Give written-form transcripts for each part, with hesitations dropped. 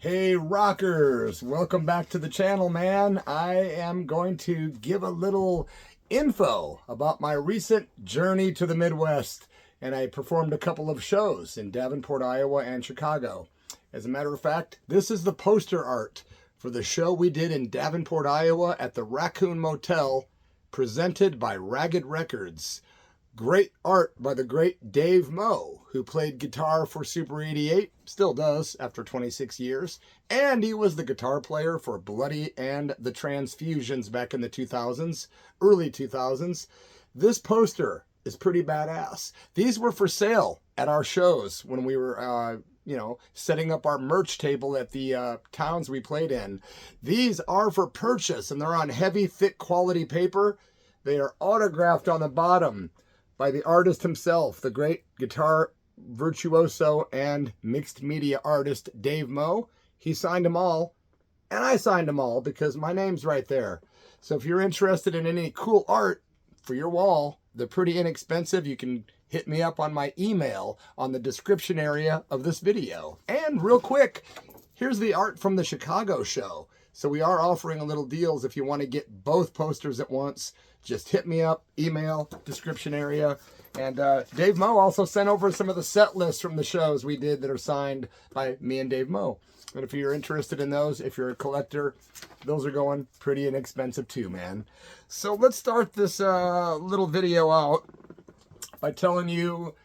Hey rockers, welcome back to the channel, man. I am going to give a little info about my recent journey to the Midwest, and I performed a couple of shows in Davenport, Iowa and Chicago. As a matter of fact, this is the poster art for the show we did in Davenport, Iowa at the Raccoon Motel, presented by Ragged Records. Great art by the great Dave Moe, who played guitar for Super 88, still does after 26 years, and he was the guitar player for Bloody and the Transfusions back in the 2000s, early 2000s. This poster is pretty badass. These were for sale at our shows when we were, setting up our merch table at the towns we played in. These are for purchase, and they're on heavy, thick quality paper. They are autographed on the bottom by the artist himself, the great guitar virtuoso and mixed media artist Dave Moe. He signed them all, and I signed them all because my name's right there. So if you're interested in any cool art for your wall, they're pretty inexpensive. You can hit me up on my email on the description area of this video. And real quick, here's the art from the Chicago show. So we are offering a little deals if you want to get both posters at once. Just hit me up, email, description area. And Dave Moe also sent over some of the set lists from the shows we did that are signed by me and Dave Moe. And if you're interested in those, if you're a collector, those are going pretty inexpensive too, man. So let's start this little video out by telling you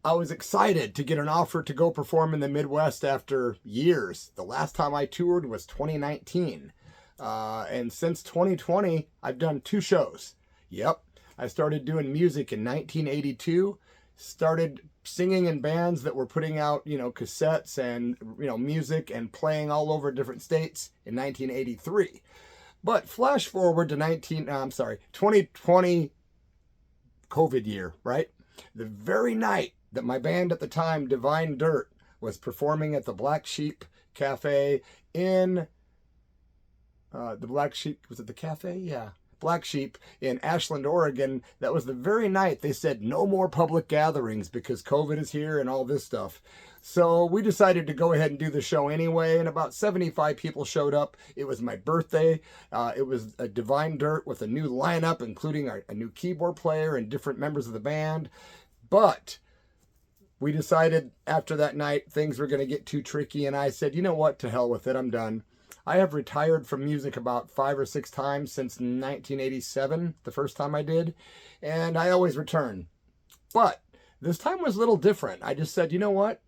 I was excited to get an offer to go perform in the Midwest after years. The last time I toured was 2019. And since 2020, I've done 2 shows. Yep, I started doing music in 1982, started singing in bands that were putting out, cassettes and, music and playing all over different states in 1983. But flash forward to 2020 COVID year, right? The very night that my band at the time, Divine Dirt, was performing at the Black Sheep Cafe in the Black Sheep, was it the cafe? Yeah. Black Sheep in Ashland, Oregon. That was the very night they said no more public gatherings because COVID is here and all this stuff. So we decided to go ahead and do the show anyway, and about 75 people showed up. It was my birthday. It was a Divine Dirt with a new lineup, including a new keyboard player and different members of the band. But we decided after that night things were going to get too tricky, and I said, you know what, to hell with it, I'm done. I have retired from music about 5 or 6 times since 1987, the first time I did, and I always return. But this time was a little different. I just said, you know what?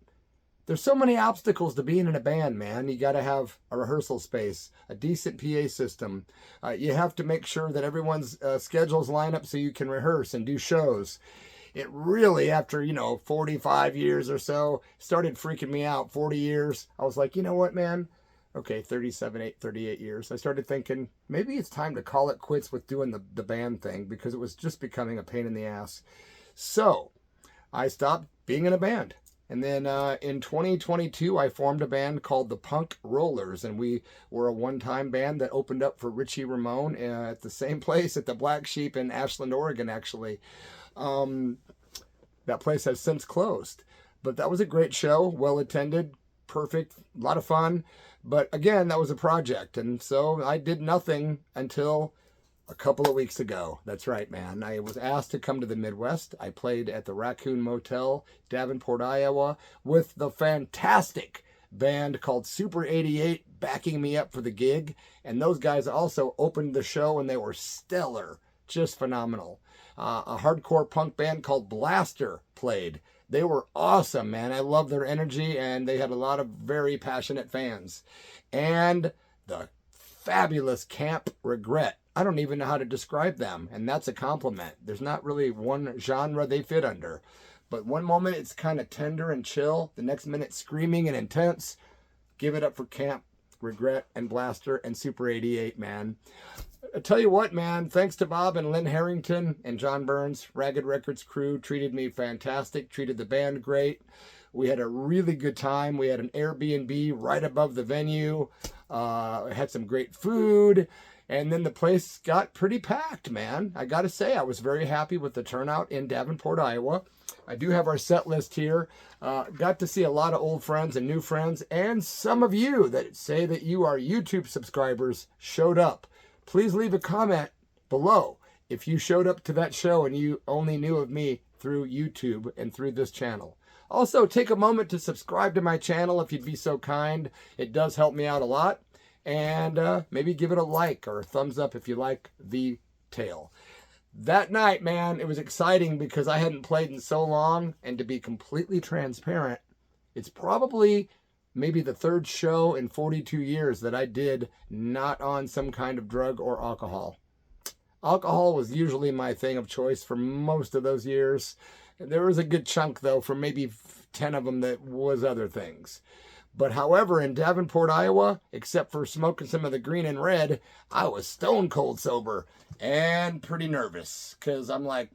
There's so many obstacles to being in a band, man. You got to have a rehearsal space, a decent PA system. You have to make sure that everyone's schedules line up so you can rehearse and do shows. It really, after, 45 years or so, started freaking me out. 40 years. I was like, you know what, man? Okay, 38 years. I started thinking, maybe it's time to call it quits with doing the band thing because it was just becoming a pain in the ass. So I stopped being in a band. And then in 2022, I formed a band called the Punk Rollers. And we were a one-time band that opened up for Richie Ramone at the same place at the Black Sheep in Ashland, Oregon, actually. That place has since closed. But that was a great show, well-attended, perfect, a lot of fun. But again, that was a project. And so I did nothing until a couple of weeks ago. That's right, man. I was asked to come to the Midwest. I played at the Raccoon Motel, Davenport, Iowa, with the fantastic band called Super 88 backing me up for the gig. And those guys also opened the show, and they were stellar. Just phenomenal. A hardcore punk band called Blaster played. They were awesome, man. I love their energy, and they had a lot of very passionate fans. And the fabulous Camp Regret. I don't even know how to describe them, and that's a compliment. There's not really one genre they fit under. But one moment it's kind of tender and chill. The next minute screaming and intense. Give it up for Camp Regret and Blaster and Super 88, man. I tell you what, man, thanks to Bob and Lynn Harrington and John Burns, Ragged Records crew treated me fantastic, treated the band great. We had a really good time. We had an Airbnb right above the venue. Had some great food. And then the place got pretty packed, man. I got to say, I was very happy with the turnout in Davenport, Iowa. I do have our set list here. Got to see a lot of old friends and new friends, and some of you that say that you are YouTube subscribers showed up. Please leave a comment below if you showed up to that show and you only knew of me through YouTube and through this channel. Also, take a moment to subscribe to my channel if you'd be so kind. It does help me out a lot. And maybe give it a like or a thumbs up if you like the tale. That night, man, it was exciting because I hadn't played in so long. And to be completely transparent, it's probably maybe the third show in 42 years that I did not on some kind of drug or alcohol. Alcohol was usually my thing of choice for most of those years. There was a good chunk, though, for maybe 10 of them that was other things. But however, in Davenport, Iowa, except for smoking some of the green and red, I was stone cold sober and pretty nervous. Because I'm like,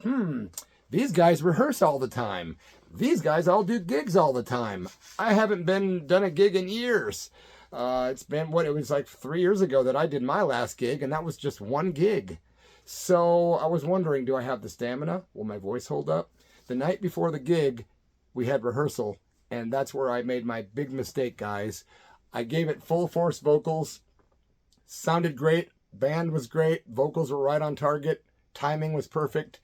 these guys rehearse all the time. These guys all do gigs all the time. I haven't done a gig in years. It's been, it was like 3 years ago that I did my last gig, and that was just one gig. So I was wondering, do I have the stamina? Will my voice hold up? The night before the gig, we had rehearsal. And that's where I made my big mistake, guys. I gave it full force vocals. Sounded great. Band was great. Vocals were right on target. Timing was perfect.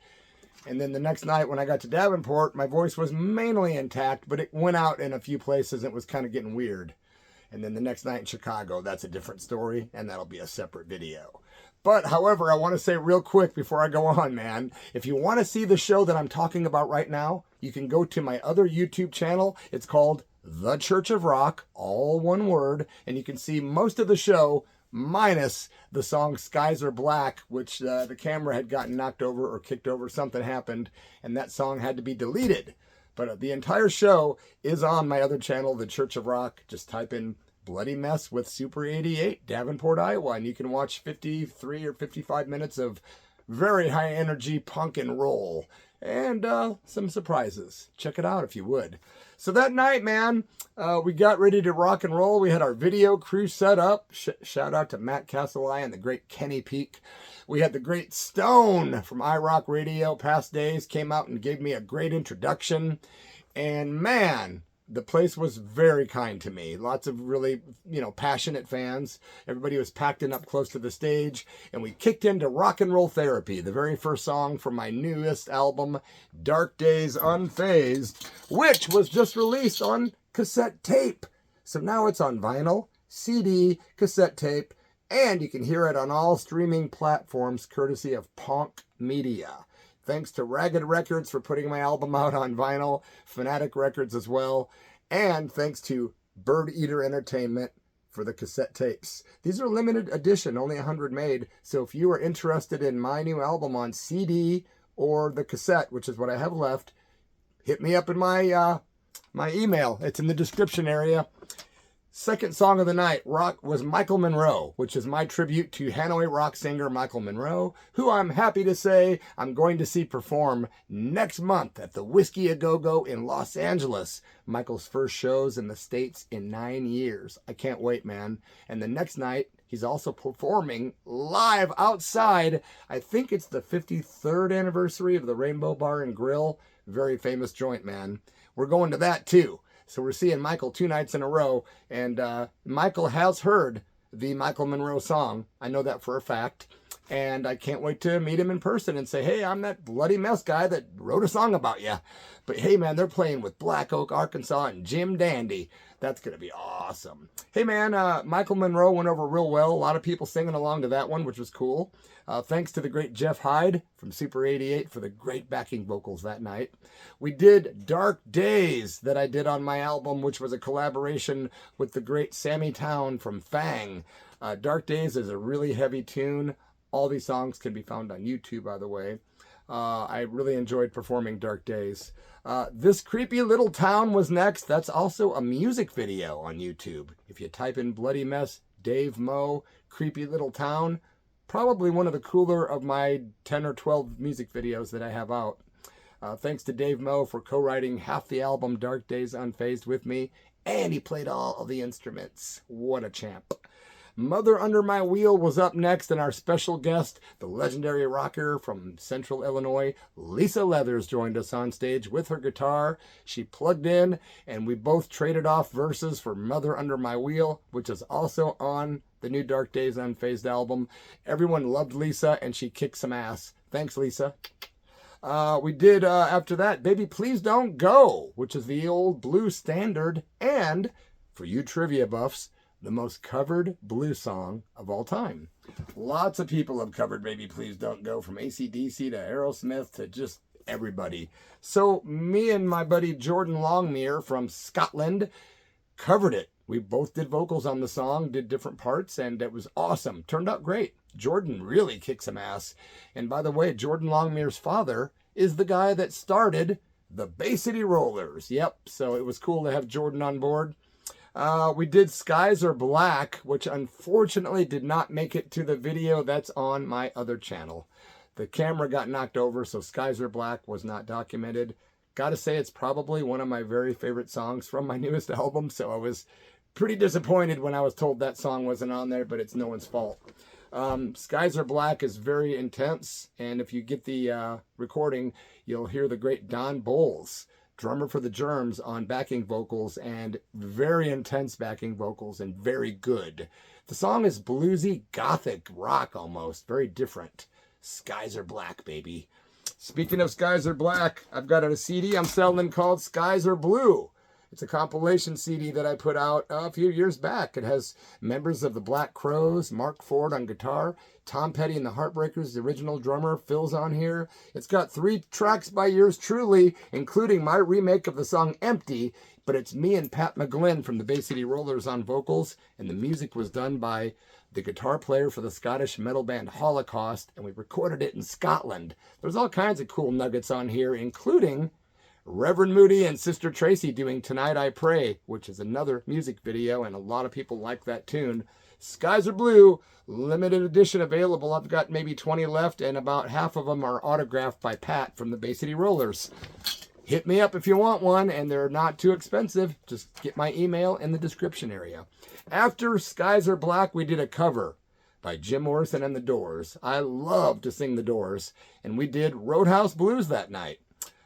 And then the next night when I got to Davenport, my voice was mainly intact, but it went out in a few places and it was kind of getting weird. And then the next night in Chicago, that's a different story, and that'll be a separate video. But, however, I want to say real quick before I go on, man, if you want to see the show that I'm talking about right now, you can go to my other YouTube channel. It's called The Church of Rock, all one word, and you can see most of the show minus the song Skies Are Black, which the camera had gotten knocked over or kicked over, something happened, and that song had to be deleted. But the entire show is on my other channel, The Church of Rock. Just type in Bloody Mess with Super 88, Davenport, Iowa, and you can watch 53 or 55 minutes of very high energy punk and roll and some surprises. Check it out if you would. So that night, man, we got ready to rock and roll. We had our video crew set up. Shout out to Matt Casseleye and the great Kenny Peak. We had the great Stone from iRock Radio, Past Days, came out and gave me a great introduction. And man, the place was very kind to me. Lots of really, passionate fans. Everybody was packed in up close to the stage. And we kicked into Rock and Roll Therapy, the very first song from my newest album, Dark Daze Unfazed, which was just released on cassette tape. So now it's on vinyl, CD, cassette tape, and you can hear it on all streaming platforms courtesy of Ponk Media. Thanks to Ragged Records for putting my album out on vinyl, Fanatic Records as well, and thanks to Bird Eater Entertainment for the cassette tapes. These are limited edition, only 100 made, so if you are interested in my new album on CD or the cassette, which is what I have left, hit me up in my email. It's in the description area. Second song of the night was Michael Monroe, which is my tribute to Hanoi rock singer Michael Monroe, who I'm happy to say I'm going to see perform next month at the Whiskey A Go-Go in Los Angeles. Michael's first shows in the States in 9 years. I can't wait, man. And the next night, he's also performing live outside. I think it's the 53rd anniversary of the Rainbow Bar and Grill. Very famous joint, man. We're going to that, too. So we're seeing Michael 2 nights in a row, and Michael has heard the Michael Monroe song. I know that for a fact, and I can't wait to meet him in person and say, hey, I'm that Bloody Mess guy that wrote a song about you. But hey, man, they're playing with Black Oak, Arkansas, and Jim Dandy. That's going to be awesome. Hey, man, Michael Monroe went over real well. A lot of people singing along to that one, which was cool. Thanks to the great Jeff Hyde from Super 88 for the great backing vocals that night. We did Dark Daze that I did on my album, which was a collaboration with the great Sammy Town from Fang. Dark Daze is a really heavy tune. All these songs can be found on YouTube, by the way. I really enjoyed performing Dark Daze. This Creepy Little Town was next. That's also a music video on YouTube. If you type in Bloody Mess, Dave Moe, Creepy Little Town, probably one of the cooler of my 10 or 12 music videos that I have out. Thanks to Dave Moe for co-writing half the album Dark Daze Unfazed with me, and he played all of the instruments. What a champ. Mother Under My Wheel was up next, and our special guest, the legendary rocker from Central Illinois, Lisa Leathers, joined us on stage with her guitar. She plugged in, and we both traded off verses for Mother Under My Wheel, which is also on the new Dark Daze Unfazed album. Everyone loved Lisa, and she kicked some ass. Thanks, Lisa. We did, after that, Baby Please Don't Go, which is the old blues standard, and, for you trivia buffs, the most covered blues song of all time. Lots of people have covered Baby Please Don't Go, from AC/DC to Aerosmith to just everybody. So me and my buddy Jordan Longmere from Scotland covered it. We both did vocals on the song, did different parts, and it was awesome. Turned out great. Jordan really kicked some ass. And by the way, Jordan Longmere's father is the guy that started the Bay City Rollers. Yep, so it was cool to have Jordan on board. We did Skies Are Black, which unfortunately did not make it to the video. That's on my other channel. The camera got knocked over, so Skies Are Black was not documented. Gotta say, it's probably one of my very favorite songs from my newest album, so I was pretty disappointed when I was told that song wasn't on there, but it's no one's fault. Skies Are Black is very intense, and if you get the recording, you'll hear the great Don Bowles, drummer for the Germs, on backing vocals, and very intense backing vocals, and very good. The song is bluesy, gothic rock almost, very different. Skies Are Black, baby. Speaking of Skies Are Black, I've got a CD I'm selling called Skies Are Blue. It's a compilation CD that I put out a few years back. It has members of the Black Crowes, Mark Ford on guitar, Tom Petty and the Heartbreakers, the original drummer, Phil's on here. It's got 3 tracks by yours truly, including my remake of the song Empty, but it's me and Pat McGlynn from the Bay City Rollers on vocals, and the music was done by the guitar player for the Scottish metal band Holocaust, and we recorded it in Scotland. There's all kinds of cool nuggets on here, including Reverend Moody and Sister Tracy doing Tonight I Pray, which is another music video, and a lot of people like that tune. Skies Are Blue, limited edition available. I've got maybe 20 left, and about half of them are autographed by Pat from the Bay City Rollers. Hit me up if you want one, and they're not too expensive. Just get my email in the description area. After Skies Are Black, we did a cover by Jim Morrison and the Doors. I love to sing the Doors, and we did Roadhouse Blues that night.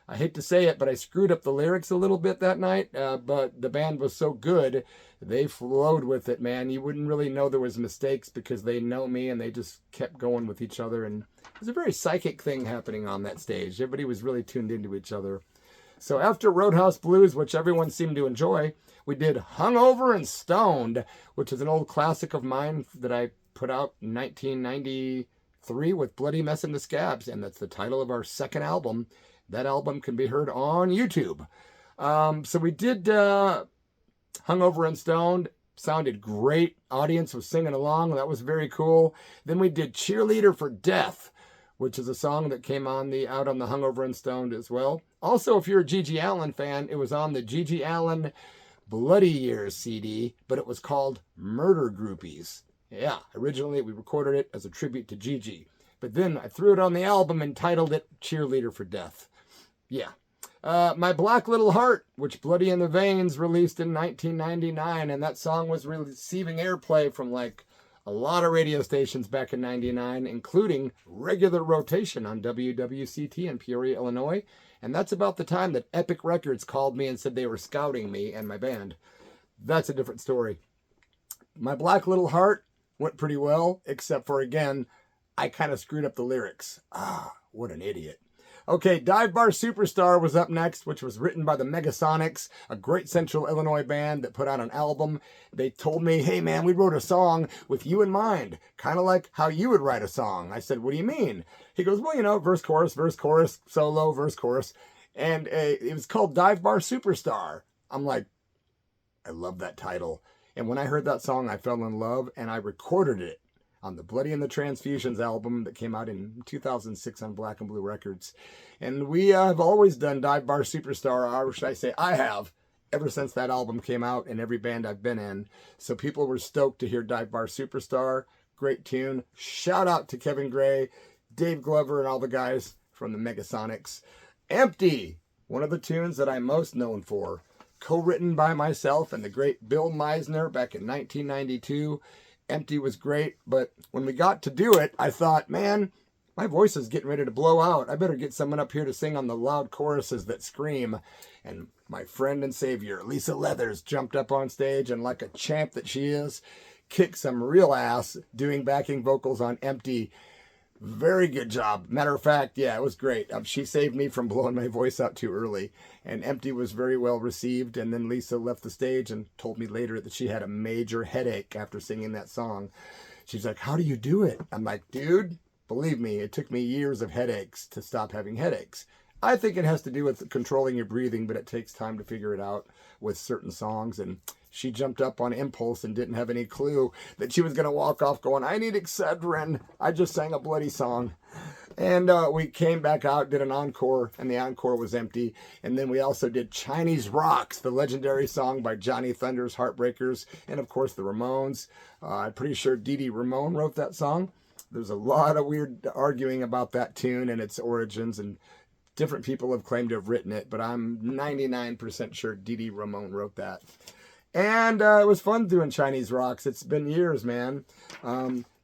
I hate to say it, but I screwed up the lyrics a little bit that night, but the band was so good, they flowed with it, man. You wouldn't really know there was mistakes because they know me, and they just kept going with each other, and it was a very psychic thing happening on that stage. Everybody was really tuned into each other. So after Roadhouse Blues, which everyone seemed to enjoy, we did Hungover and Stoned, which is an old classic of mine that I put out in 1993 with Bloody Mess in the Scabs, and that's the title of our second album. That album can be heard on YouTube. So we did Hungover and Stoned. Sounded great. Audience was singing along. That was very cool. Then we did Cheerleader for Death, which is a song that came on out on the Hungover and Stoned as well. Also, if you're a G.G. Allin fan, it was on the G.G. Allin Bloody Years CD, but it was called Murder Groupies. Yeah, originally we recorded it as a tribute to Gigi, but then I threw it on the album and titled it Cheerleader for Death. Yeah. My Black Little Heart, which Bloody in the Veins released in 1999, and that song was receiving airplay from like a lot of radio stations back in 99, including regular rotation on WWCT in Peoria, Illinois. And that's about the time that Epic Records called me and said they were scouting me and my band. That's a different story. My Black Little Heart went pretty well, except for, again, I kind of screwed up the lyrics. Ah, what an idiot. Okay, Dive Bar Superstar was up next, which was written by the Megasonics, a great Central Illinois band that put out an album. They told me, hey man, we wrote a song with you in mind, kind of like how you would write a song. I said, what do you mean? He goes, well, you know, verse, chorus, solo, verse, chorus. And it was called Dive Bar Superstar. I'm like, I love that title. And when I heard that song, I fell in love, and I recorded it on the Bloody and the Transfusions album that came out in 2006 on Black and Blue Records. And we have always done Dive Bar Superstar, or should I say I have, ever since that album came out in every band I've been in. So people were stoked to hear Dive Bar Superstar. Great tune. Shout out to Kevin Gray, Dave Glover, and all the guys from the Megasonics. Empty, one of the tunes that I'm most known for. Co-written by myself and the great Bill Meisner back in 1992. Empty was great, but when we got to do it, I thought, man, my voice is getting ready to blow out. I better get someone up here to sing on the loud choruses that scream. And my friend and savior, Lisa Leathers, jumped up on stage and, like a champ that she is, kicked some real ass doing backing vocals on Empty. Very good job. Matter of fact, yeah, it was great. She saved me from blowing my voice out too early. And Empty was very well received. And then Lisa left the stage and told me later that she had a major headache after singing that song. She's like, how do you do it? I'm like, dude, believe me, it took me years of headaches to stop having headaches. I think it has to do with controlling your breathing, but it takes time to figure it out with certain songs. And she jumped up on impulse and didn't have any clue that she was going to walk off going, I need Excedrin. I just sang a bloody song. And we came back out, did an encore, and the encore was Empty. And then we also did Chinese Rocks, the legendary song by Johnny Thunder's Heartbreakers, and of course the Ramones. I'm pretty sure Dee Dee Ramone wrote that song. There's a lot of weird arguing about that tune and its origins, and different people have claimed to have written it, but I'm 99% sure Dee Dee Ramone wrote that. And it was fun doing Chinese Rocks. It's been years, man.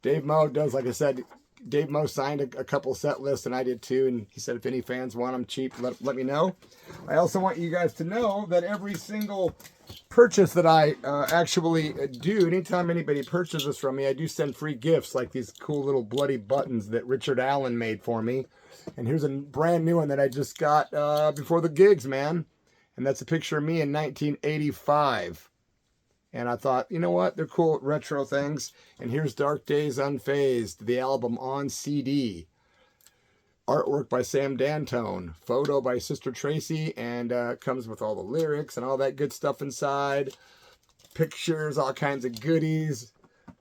Dave Moe does, like I said, Dave Moe signed a couple set lists, and I did too. And he said, if any fans want them cheap, let me know. I also want you guys to know that every single purchase that I actually do, anytime anybody purchases from me, I do send free gifts like these cool little bloody buttons that Richard Allen made for me. And here's a brand new one that I just got before the gigs, man. And that's a picture of me in 1985. And I thought, you know what? They're cool retro things. And here's Dark Daze Unfazed, the album on CD. Artwork by Sam Dantone. Photo by Sister Tracy. And comes with all the lyrics and all that good stuff inside. Pictures, all kinds of goodies.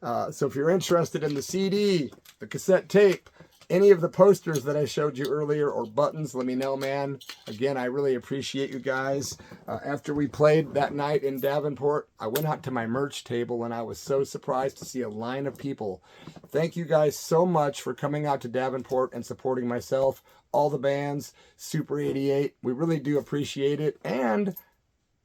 So if you're interested in the CD, the cassette tape, any of the posters that I showed you earlier, or buttons, let me know, man. Again, I really appreciate you guys. After we played that night in Davenport, I went out to my merch table and I was so surprised to see a line of people. Thank you guys so much for coming out to Davenport and supporting myself, all the bands, Super 88. We really do appreciate it. And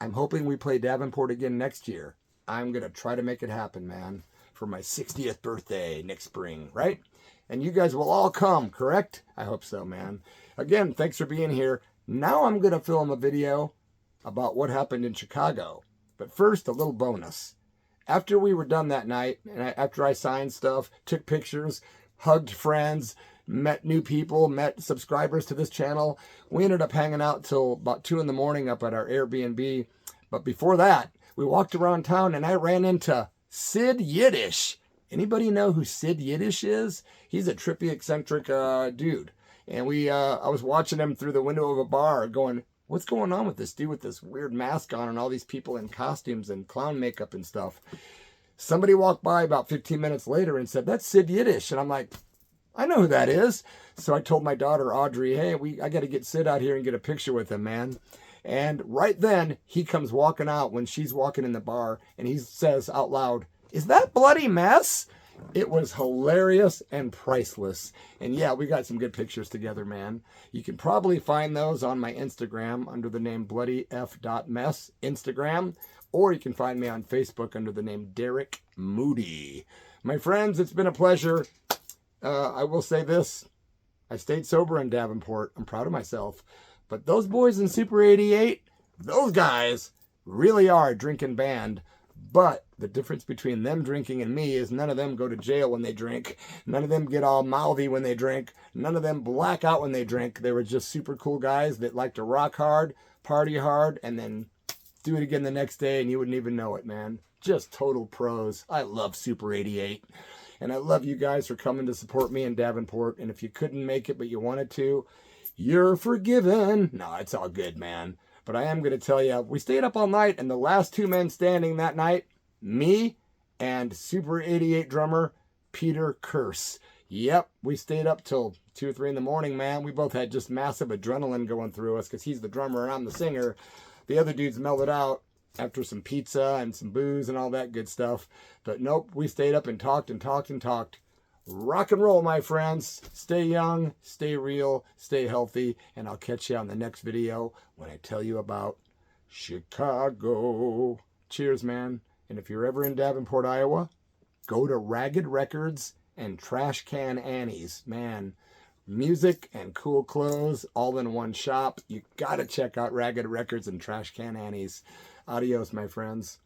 I'm hoping we play Davenport again next year. I'm going to try to make it happen, man, for my 60th birthday next spring, right? And you guys will all come, correct? I hope so, man. Again, thanks for being here. Now I'm going to film a video about what happened in Chicago. But first, a little bonus. After we were done that night, and after I signed stuff, took pictures, hugged friends, met new people, met subscribers to this channel, we ended up hanging out till about 2 in the morning up at our Airbnb. But before that, we walked around town and I ran into Sid Yiddish. Anybody know who Sid Yiddish is? He's a trippy, eccentric dude. And I was watching him through the window of a bar going, what's going on with this dude with this weird mask on and all these people in costumes and clown makeup and stuff? Somebody walked by about 15 minutes later and said, that's Sid Yiddish. And I'm like, I know who that is. So I told my daughter, Audrey, hey, I got to get Sid out here and get a picture with him, man. And right then, he comes walking out when she's walking in the bar, and he says out loud, is that Bloody Mess? It was hilarious and priceless. And yeah, we got some good pictures together, man. You can probably find those on my Instagram under the name bloodyf.mess Instagram, or you can find me on Facebook under the name Derek Moody. My friends, it's been a pleasure. I will say this. I stayed sober in Davenport. I'm proud of myself. But those boys in Super 88, those guys really are a drinking band. But the difference between them drinking and me is none of them go to jail when they drink. None of them get all mouthy when they drink. None of them black out when they drink. They were just super cool guys that like to rock hard, party hard, and then do it again the next day and you wouldn't even know it, man. Just total pros. I love Super 88. And I love you guys for coming to support me in Davenport. And if you couldn't make it but you wanted to, you're forgiven. No, it's all good, man. But I am going to tell you, we stayed up all night, and the last 2 men standing that night, me and Super 88 drummer Peter Curse. Yep, we stayed up till 2 or 3 in the morning, man. We both had just massive adrenaline going through us because he's the drummer and I'm the singer. The other dudes mellowed out after some pizza and some booze and all that good stuff. But nope, we stayed up and talked and talked and talked. Rock and roll, my friends. Stay young, stay real, stay healthy, and I'll catch you on the next video when I tell you about Chicago. Cheers, man. And if you're ever in Davenport, Iowa, go to Ragged Records and Trash Can Annie's. Man, music and cool clothes all in one shop. You gotta check out Ragged Records and Trash Can Annie's. Adios, my friends.